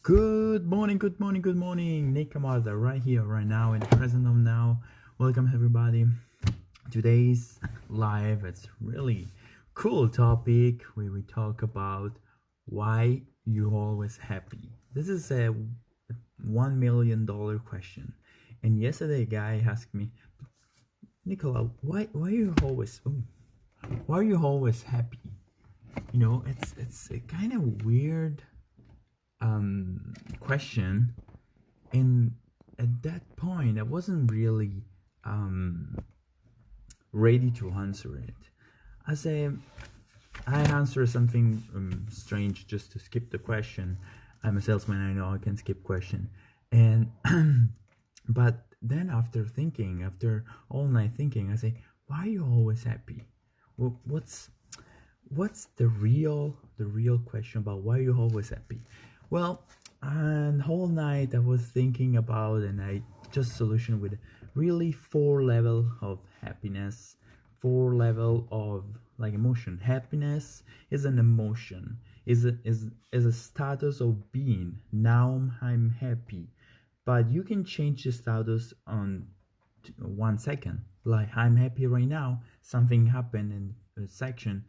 Good morning, good morning, good morning. Nick Camarda, right here, right now, in the present of now. Welcome, everybody. Today's live, it's really cool topic where we talk about why you're always happy. This is a $1 million question. And yesterday, a guy asked me, Nicola, why are you always happy? It's a kind of weird question, and at that point I wasn't really ready to answer it. I answer something strange just to skip the question. I'm a salesman, I know I can skip question. And but then after all night thinking, I say, why are you always happy? Well, what's the real question about why you're always happy? Well, and whole night I was thinking about, and I just solution with really 4 level of happiness, 4 level of like emotion. Happiness is an emotion, is a status of being. Now I'm happy, but you can change the status on 1 second. Like, I'm happy right now, something happened in a section,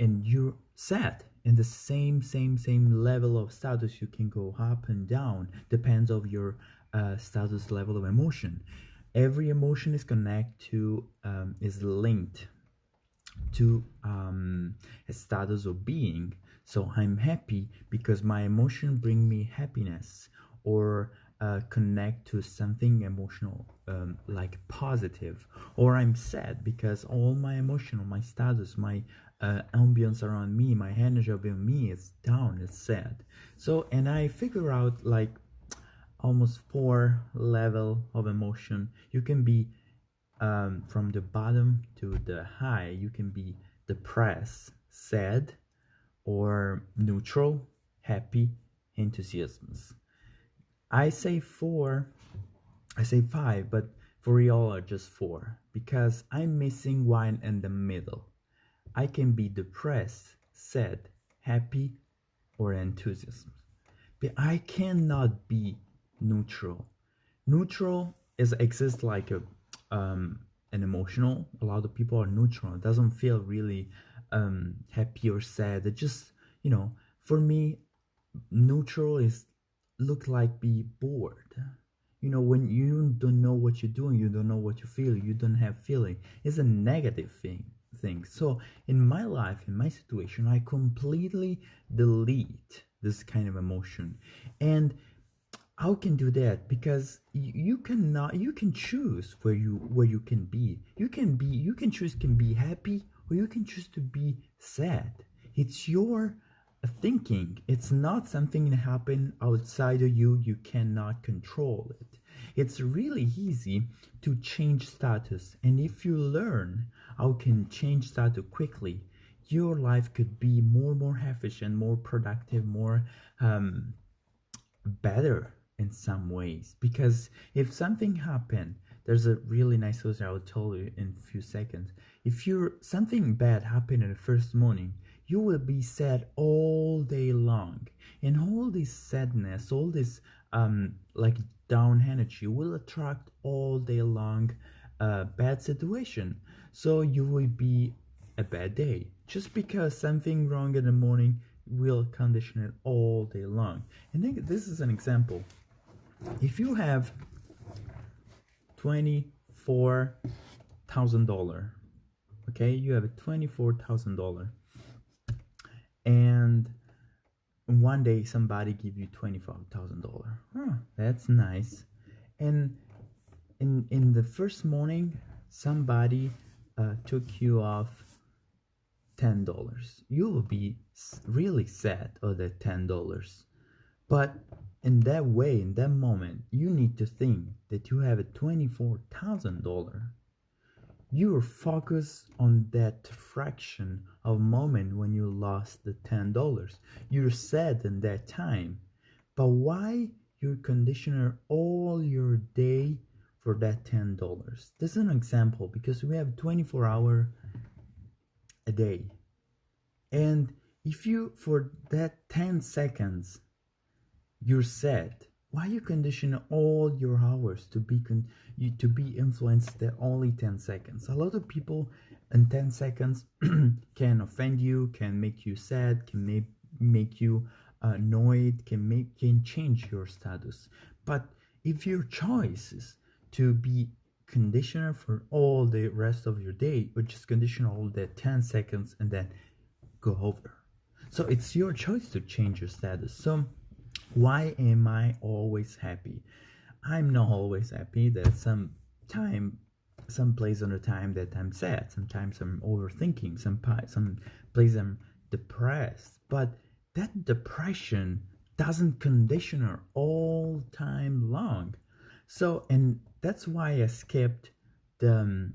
and you're sad. In the same level of status, you can go up and down, depends of your status level of emotion. Every emotion is is linked to a status of being. So I'm happy because my emotion bring me happiness, or connect to something emotional, like positive. Or I'm sad because all my emotional, my status, my ambience around me, my energy around me is down, it's sad. So, and I figure out like almost 4 level of emotion. You can be from the bottom to the high. You can be depressed, sad, or neutral, happy, enthusiasms. I say 4, I say 5, but for y'all are just 4 because I'm missing one in the middle. I can be depressed, sad, happy, or enthusiasm, but I cannot be neutral. Neutral exists like an emotional. A lot of people are neutral. It doesn't feel really happy or sad. It just, for me, neutral is look like be bored. When you don't know what you're doing, you don't know what you feel, you don't have feeling. It's a negative thing. So in my life, in my situation, I completely delete this kind of emotion. And how can do that? Because you can choose where you can be. You can choose can be happy, or you can choose to be sad. It's your thinking. It's not something that happen outside of you. You cannot control it. It's really easy to change status, and if you learn how can change status quickly, your life could be more efficient, more productive, more better in some ways. Because if something happened, there's a really nice story I'll tell you in a few seconds. If you're something bad happened in the first morning, you will be sad all day long, and all this sadness, all this like down energy will attract all day long bad situation. So you will be a bad day just because something wrong in the morning will condition it all day long. And then this is an example. If you have $24,000, okay, you have $24,000, and one day somebody give you $25,000. That's nice. And in the first morning, somebody took you off $10. You will be really sad of the $10. But in that way, in that moment, you need to think that you have a $24,000. You're focused on that fraction of moment when you lost the $10. You're sad in that time. But why you conditioner all your day for that $10? This is an example because we have 24 hours a day. And if you, for that 10 seconds, you're sad. Why you condition all your hours to be to be influenced at only 10 seconds? A lot of people in 10 seconds can offend you, can make you sad, can make you annoyed, can change your status. But if your choice is to be conditioner for all the rest of your day, or just condition all the 10 seconds and then go over. So it's your choice to change your status. So why am I always happy? I'm not always happy. There's some place on the time that I'm sad. Sometimes I'm overthinking. Some place I'm depressed. But that depression doesn't condition her all time long. So, and that's why I skipped the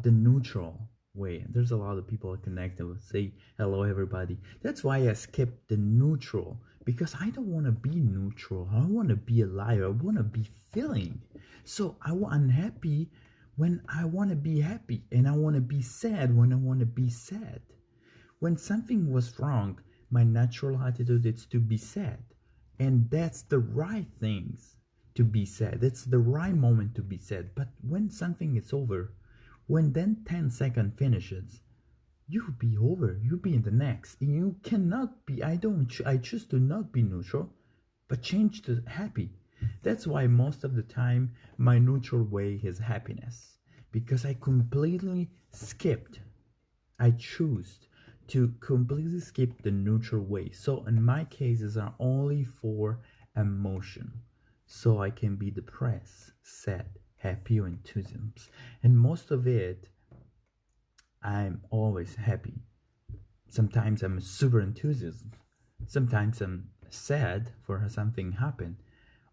the neutral way. There's a lot of people connected with say hello everybody. That's why I skipped the neutral, because I don't want to be neutral. I want to be alive. I want to be feeling. So I'm happy when I want to be happy, and I want to be sad when I want to be sad. When something was wrong, my natural attitude is to be sad. And that's the right things to be sad. It's the right moment to be sad. But when something is over, when then 10-second finishes, you'll be over. You'll be in the next. And you cannot be, I choose to not be neutral, but change to happy. That's why most of the time my neutral way is happiness. Because I completely skipped. I choose to completely skip the neutral way. So in my cases are only for emotion. So I can be depressed, sad, happy, or enthusiasm. And most of it, I'm always happy. Sometimes I'm super enthusiastic. Sometimes I'm sad for something happened,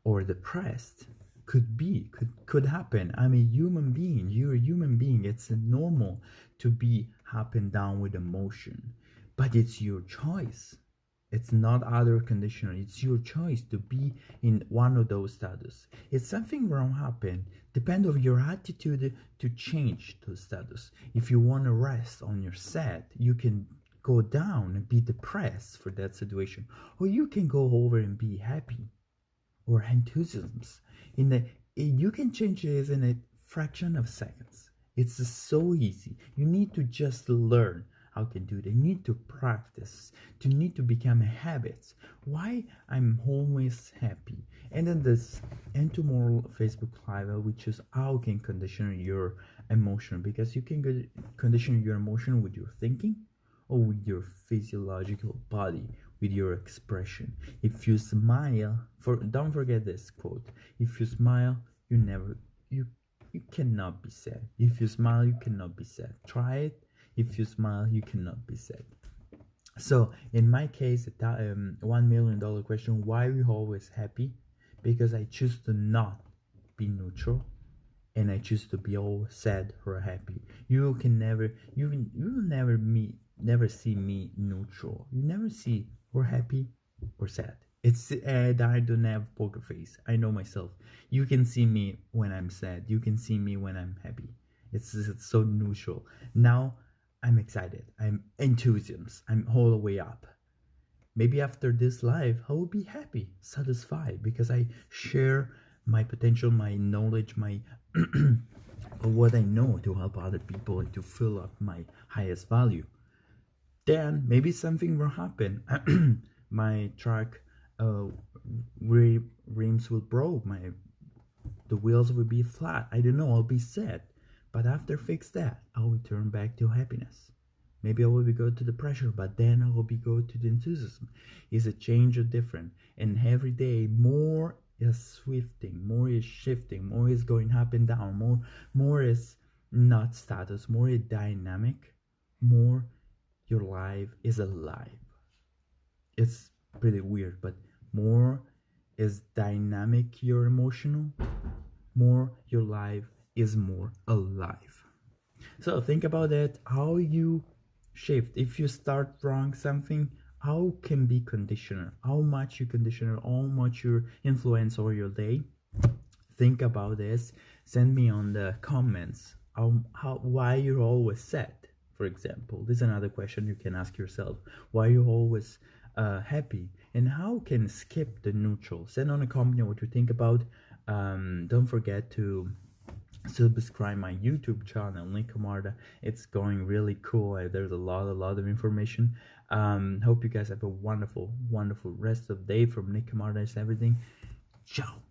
or depressed. Could happen. I'm a human being. You're a human being. It's normal to be up and down with emotion, but it's your choice. It's not other conditioner. It's your choice to be in one of those status. If something wrong happen, depend on your attitude to change those status. If you want to rest on your sad, you can go down and be depressed for that situation, or you can go over and be happy or enthusiasms. You can change this in a fraction of seconds. It's so easy. You need to just learn how to do that. You need to practice. You need to become a habit. Why I'm always happy. And then tomorrow Facebook Live, which is how can condition your emotion, because you can condition your emotion with your thinking or with your physiological body, with your expression. If you smile, don't forget this quote. If you smile, you cannot be sad. If you smile, you cannot be sad. Try it. If you smile, you cannot be sad. So in my case, the $1 million question: why are we always happy? Because I choose to not be neutral, and I choose to be all sad or happy. You will never see me neutral. You never see or happy or sad. It's I don't have poker face. I know myself. You can see me when I'm sad. You can see me when I'm happy. It's so neutral. Now I'm excited. I'm enthusiastic. I'm all the way up. Maybe after this life, I will be happy, satisfied, because I share my potential, my knowledge, my what I know to help other people and to fill up my highest value. Then maybe something will happen. My truck rims will broke. The wheels will be flat. I don't know. I'll be sad. But after fix that, I will turn back to happiness. Maybe I will be go to the pressure, but then I will be go to the enthusiasm. It's a change of different, and every day more is swifting, more is shifting, more is going up and down, more is not status, more is dynamic, more your life is alive. It's pretty weird, but more is dynamic, you're emotional, more your life is more alive. So think about that, how you shift. If you start wrong something, how can be conditioner, how much you conditioner, how much you influence over your day. Think about this. Send me on the comments why you're always sad. For example, this is another question you can ask yourself. Why are you always happy? and how can skip the neutral. Send on a comment what you think about. Don't forget to subscribe my YouTube channel, Nick Camarda. It's going really cool. There's a lot of information. Hope you guys have a wonderful rest of the day. From Nick Camarda is everything. Ciao.